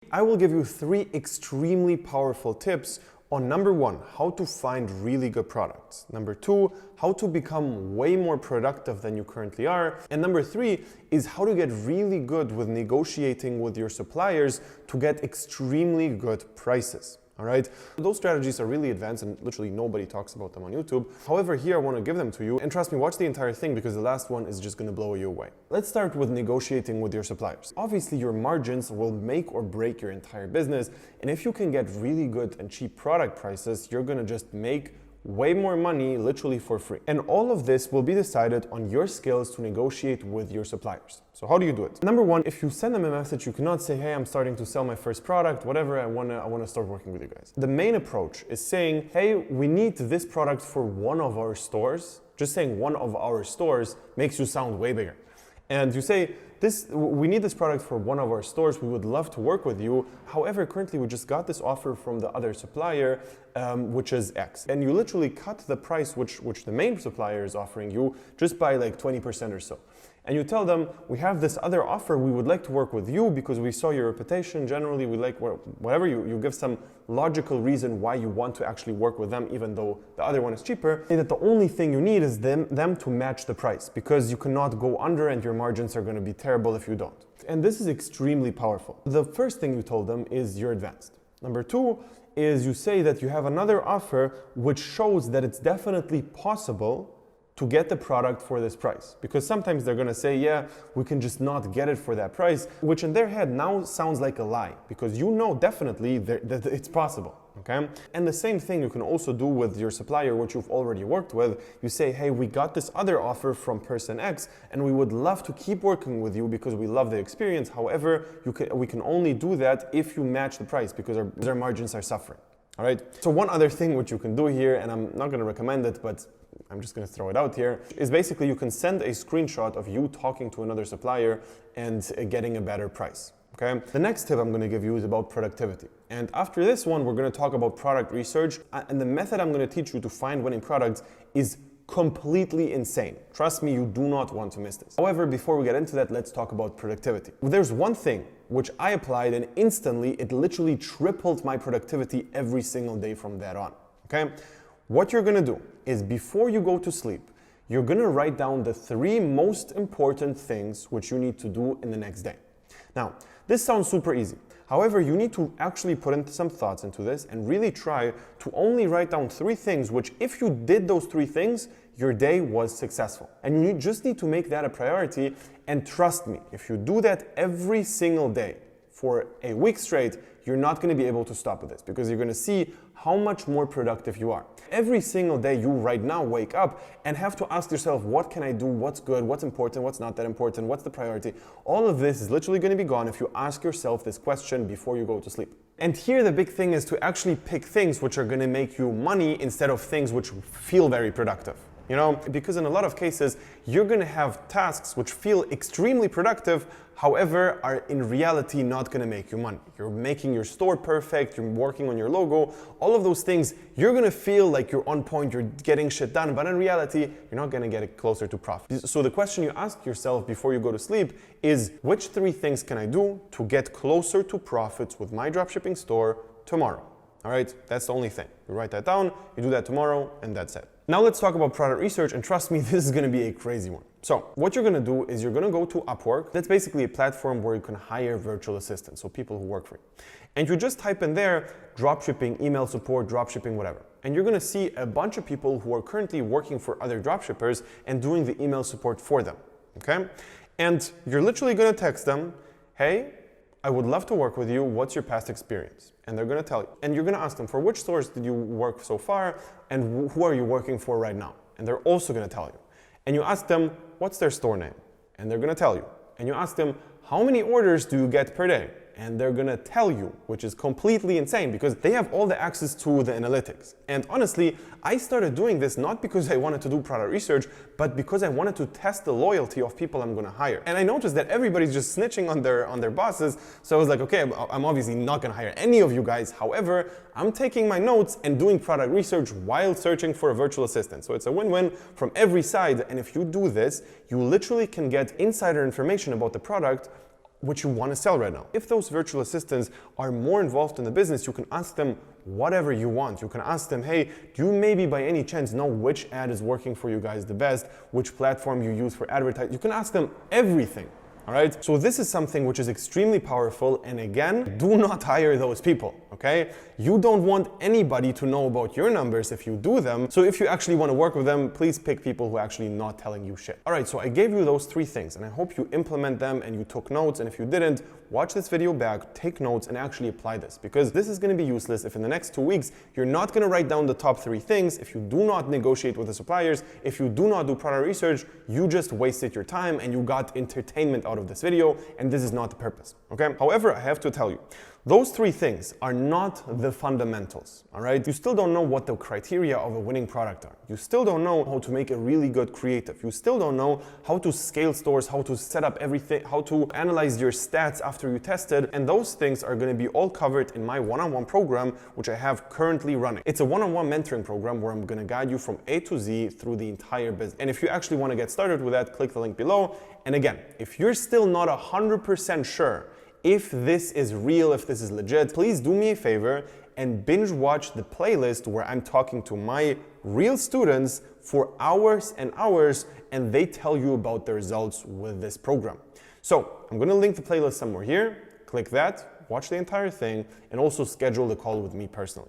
I will give you 3 extremely powerful tips on number 1, how to find really good products. Number 2, how to become way more productive than you currently are. And number 3 is how to get really good with negotiating with your suppliers to get extremely good prices. All right, those strategies are really advanced and literally nobody talks about them on YouTube. However, here I want to give them to you, and trust me, watch the entire thing because the last one is just going to blow you away. Let's start with negotiating with your suppliers. Obviously, your margins will make or break your entire business, and if you can get really good and cheap product prices, you're going to just make way more money literally for free. And all of this will be decided on your skills to negotiate with your suppliers. So how do you do it? Number 1, if you send them a message, you cannot say, hey, I'm starting to sell my first product, whatever, I wanna start working with you guys. The main approach is saying, hey, we need this product for one of our stores. Just saying one of our stores makes you sound way bigger. And you say, we need this product for one of our stores, we would love to work with you. However, currently we just got this offer from the other supplier, which is X. And you literally cut the price which the main supplier is offering you just by like 20% or so. And you tell them, we have this other offer, we would like to work with you because we saw your reputation, generally we like whatever, you give some logical reason why you want to actually work with them even though the other one is cheaper. Say that the only thing you need is them to match the price because you cannot go under and your margins are going to be terrible if you don't. And this is extremely powerful. The first thing you told them is you're advanced. Number 2 is you say that you have another offer which shows that it's definitely possible to get the product for this price. Because sometimes they're gonna say, yeah, we can just not get it for that price, which in their head now sounds like a lie, because you know definitely that it's possible, okay? And the same thing you can also do with your supplier, which you've already worked with. You say, hey, we got this other offer from person X, and we would love to keep working with you because we love the experience. However, we can only do that if you match the price because our margins are suffering. All right. So one other thing which you can do here, and I'm not going to recommend it, but I'm just going to throw it out here, is basically you can send a screenshot of you talking to another supplier and getting a better price. Okay. The next tip I'm going to give you is about productivity. And after this one, we're going to talk about product research. And the method I'm going to teach you to find winning products is completely insane. Trust me, you do not want to miss this. However, before we get into that, let's talk about productivity. There's one thing which I applied and instantly it literally tripled my productivity every single day from that on. Okay? What you're gonna do is before you go to sleep, you're gonna write down the 3 most important things which you need to do in the next day. Now, this sounds super easy. However, you need to actually put in some thoughts into this and really try to only write down 3 things which, if you did those 3 things, your day was successful. And you just need to make that a priority. And trust me, if you do that every single day for a week straight, you're not going to be able to stop with this because you're going to see how much more productive you are. Every single day you right now wake up and have to ask yourself, what can I do? What's good? What's important? What's not that important? What's the priority? All of this is literally going to be gone if you ask yourself this question before you go to sleep. And here the big thing is to actually pick things which are going to make you money instead of things which feel very productive. You know, because in a lot of cases, you're going to have tasks which feel extremely productive, however, are in reality not going to make you money. You're making your store perfect, you're working on your logo, all of those things, you're going to feel like you're on point, you're getting shit done, but in reality, you're not going to get it closer to profit. So the question you ask yourself before you go to sleep is, which 3 things can I do to get closer to profits with my dropshipping store tomorrow? All right, that's the only thing. You write that down, you do that tomorrow, and that's it. Now let's talk about product research, and trust me, this is going to be a crazy one. So what you're going to do is you're going to go to Upwork. That's basically a platform where you can hire virtual assistants, so people who work for you. And you just type in there, dropshipping, email support, dropshipping, whatever. And you're going to see a bunch of people who are currently working for other dropshippers and doing the email support for them, okay? And you're literally going to text them, hey, I would love to work with you. What's your past experience? And they're going to tell you. And you're going to ask them, for which stores did you work so far? And who are you working for right now? And they're also going to tell you. And you ask them, what's their store name? And they're going to tell you. And you ask them, how many orders do you get per day? And they're gonna tell you, which is completely insane because they have all the access to the analytics. And honestly, I started doing this not because I wanted to do product research, but because I wanted to test the loyalty of people I'm gonna hire. And I noticed that everybody's just snitching on their bosses. So I was like, okay, I'm obviously not gonna hire any of you guys. However, I'm taking my notes and doing product research while searching for a virtual assistant. So it's a win-win from every side. And if you do this, you literally can get insider information about the product which you want to sell right now. If those virtual assistants are more involved in the business, you can ask them whatever you want. You can ask them, hey, do you maybe by any chance know which ad is working for you guys the best, which platform you use for advertising? You can ask them everything. All right, so this is something which is extremely powerful, and again, do not hire those people, okay? You don't want anybody to know about your numbers if you do them, so if you actually want to work with them, please pick people who are actually not telling you shit. All right, so I gave you those 3 things, and I hope you implement them and you took notes, and if you didn't, watch this video back, take notes, and actually apply this, because this is going to be useless if in the next 2 weeks, you're not going to write down the top 3 things, if you do not negotiate with the suppliers, if you do not do product research, you just wasted your time and you got entertainment out of this video, and this is not the purpose, okay? However, I have to tell you, those 3 things are not the fundamentals, all right? You still don't know what the criteria of a winning product are. You still don't know how to make a really good creative. You still don't know how to scale stores, how to set up everything, how to analyze your stats after you tested, and those things are going to be all covered in my one-on-one program, which I have currently running. It's a one-on-one mentoring program where I'm going to guide you from A to Z through the entire business. And if you actually want to get started with that, click the link below. And again, if you're still not 100% sure if this is real, if this is legit, please do me a favor and binge watch the playlist where I'm talking to my real students for hours and hours, and they tell you about the results with this program. So I'm gonna link the playlist somewhere here, click that, watch the entire thing, and also schedule the call with me personally.